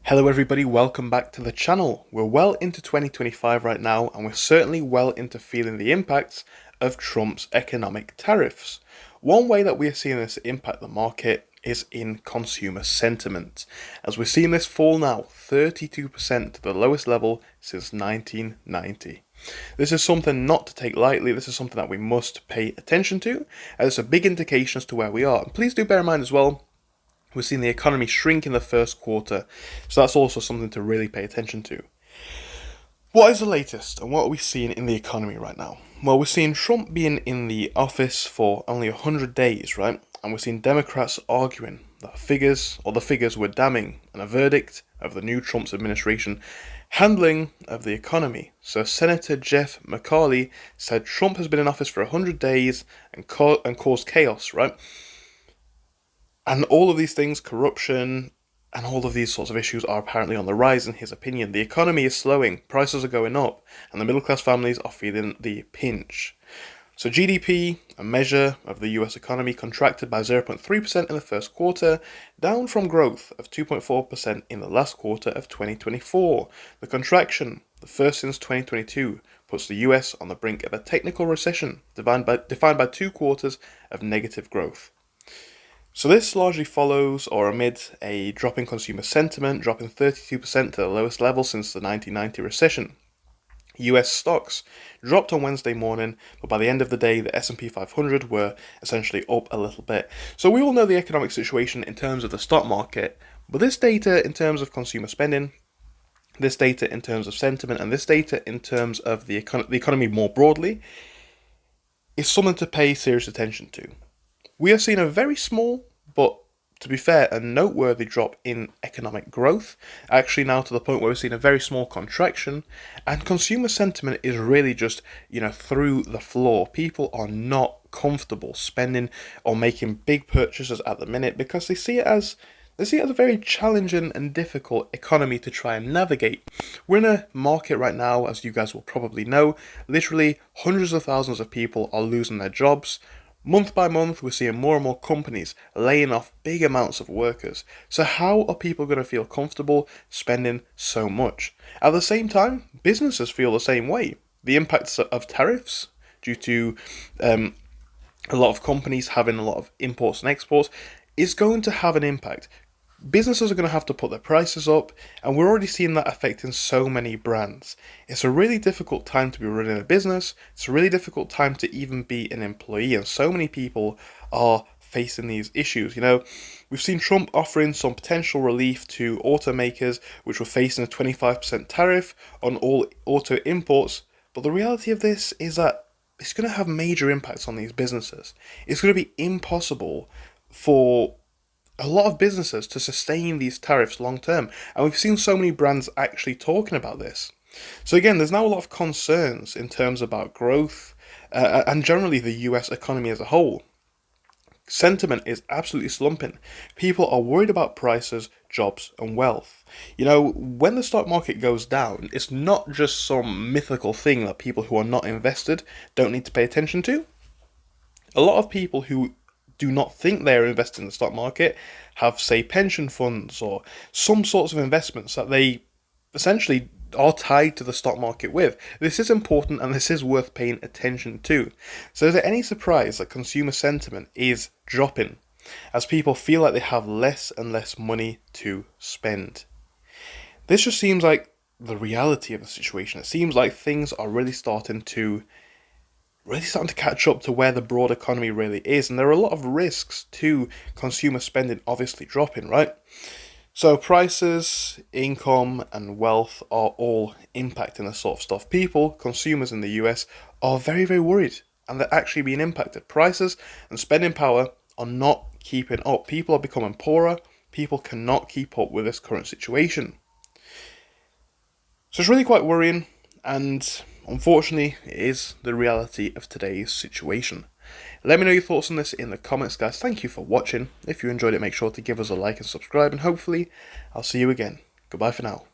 Hello everybody, welcome back to the channel. We're well into 2025 right now, and we're certainly well into feeling the impacts of Trump's economic tariffs. One way that we're seeing this impact the market is in consumer sentiment, as we're seeing this fall now 32% to the lowest level since 1990. This is something not to take lightly. This is something that we must pay attention to, as it's a big indication as to where we are. And please do bear in mind as well, we're seeing the economy shrink in the first quarter, so that's also something to really pay attention to. What is the latest, and what are we seeing in the economy right now? Well, we're seeing Trump being in the office for only 100 days, right? And we're seeing Democrats arguing that the figures were damning, and a verdict of the new Trump's administration handling of the economy. So Senator Jeff McCarthy said Trump has been in office for 100 days and caused chaos, right? And all of these things, corruption, and all of these sorts of issues are apparently on the rise in his opinion. The economy is slowing, prices are going up, and the middle class families are feeling the pinch. So GDP, a measure of the US economy, contracted by 0.3% in the first quarter, down from growth of 2.4% in the last quarter of 2024. The contraction, the first since 2022, puts the US on the brink of a technical recession, defined by 2 quarters of negative growth. So this largely follows or amid a drop in consumer sentiment, dropping 32% to the lowest level since the 1990 recession. US stocks dropped on Wednesday morning, but by the end of the day, the S&P 500 were essentially up a little bit. So we all know the economic situation in terms of the stock market, but this data in terms of consumer spending, this data in terms of sentiment, and this data in terms of the economy more broadly, is something to pay serious attention to. We are seeing a very small, but to be fair, a noteworthy drop in economic growth, actually now to the point where we're seeing a very small contraction, and consumer sentiment is really just, through the floor. People are not comfortable spending or making big purchases at the minute because they see it as a very challenging and difficult economy to try and navigate. We're in a market right now, as you guys will probably know, literally hundreds of thousands of people are losing their jobs. Month by month, we're seeing more and more companies laying off big amounts of workers. So how are people going to feel comfortable spending so much? At the same time, businesses feel the same way. The impacts of tariffs due to a lot of companies having a lot of imports and exports is going to have an impact. Businesses are going to have to put their prices up, and we're already seeing that affecting so many brands. It's a really difficult time to be running a business. It's a really difficult time to even be an employee, and so many people are facing these issues. We've seen Trump offering some potential relief to automakers, which were facing a 25% tariff on all auto imports. But the reality of this is that it's going to have major impacts on these businesses. It's going to be impossible for a lot of businesses to sustain these tariffs long term, and we've seen so many brands actually talking about this. So again, there's now a lot of concerns in terms about growth and generally the US economy as a whole. Sentiment is absolutely slumping. People are worried about prices, jobs, and wealth. When the stock market goes down, it's not just some mythical thing that people who are not invested don't need to pay attention to. A lot of people who do not think they're invested in the stock market have, say, pension funds or some sorts of investments that they essentially are tied to the stock market with. This is important, and this is worth paying attention to. So is it any surprise that consumer sentiment is dropping as people feel like they have less and less money to spend? This just seems like the reality of the situation. It seems like things are really starting to catch up to where the broad economy really is, and there are a lot of risks to consumer spending obviously dropping, right? So prices, income, and wealth are all impacting this sort of stuff. Consumers in the US, are very, very worried, and they're actually being impacted. Prices and spending power are not keeping up. People are becoming poorer. People cannot keep up with this current situation. So it's really quite worrying, and unfortunately, it is the reality of today's situation. Let me know your thoughts on this in the comments, guys. Thank you for watching. If you enjoyed it, make sure to give us a like and subscribe, and hopefully, I'll see you again. Goodbye for now.